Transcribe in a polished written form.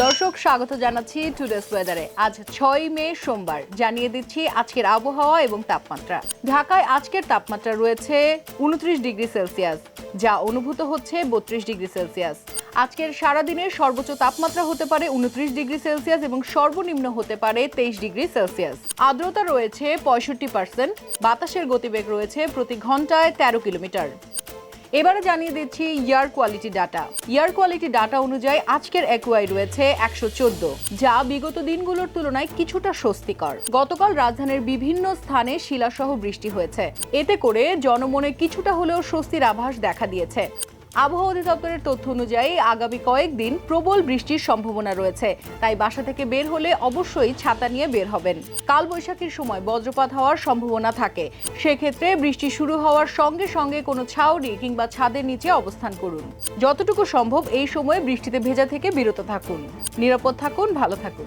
দর্শক স্বাগত জানাচ্ছি টুডেস ওয়েদারে। আজ 6 মে সোমবার। জানিয়ে দিচ্ছি আজকের আবহাওয়া এবং তাপমাত্রা। ঢাকায় আজকের তাপমাত্রা রয়েছে 29 ডিগ্রি সেলসিয়াস, যা অনুভূত হচ্ছে 32 ডিগ্রি সেলসিয়াস। আজকের সারাদিনের সর্বোচ্চ তাপমাত্রা হতে পারে 29 ডিগ্রি সেলসিয়াস এবং সর্বনিম্ন হতে পারে 23 ডিগ্রি সেলসিয়াস। আর্দ্রতা রয়েছে 65%, বাতাসের গতিবেগ রয়েছে প্রতি ঘন্টায় 13 কিলোমিটার। এবারে জানিয়ে দিচ্ছি air quality data. Air quality data অনুযায়ী আজকের একুআই রয়েছে 114, যা বিগত দিনগুলোর তুলনায় কিছুটা স্বস্তিকর। গতকাল রাজধানীর বিভিন্ন স্থানে শিলাসহ বৃষ্টি হয়েছে, এতে করে জনমনে কিছুটা হলেও স্বস্তির আভাস দেখা দিয়েছে। আবহাওয়া অধিদপ্তরের তথ্য অনুযায়ী আগামী কয়েকদিন প্রবল বৃষ্টির সম্ভাবনা রয়েছে, তাই বাসা থেকে বের হলে অবশ্যই ছাতা নিয়ে বের হবেন। কালবৈশাখীর সময় বজ্রপাত হওয়ার সম্ভাবনা থাকে, সেক্ষেত্রে বৃষ্টি শুরু হওয়ার সঙ্গে সঙ্গে কোনো ছাউনি কিংবা ছাদের নিচে অবস্থান করুন। যতটুকু সম্ভব এই সময়ে বৃষ্টিতে ভেজা থেকে বিরত থাকুন। নিরাপদ থাকুন, ভালো থাকুন।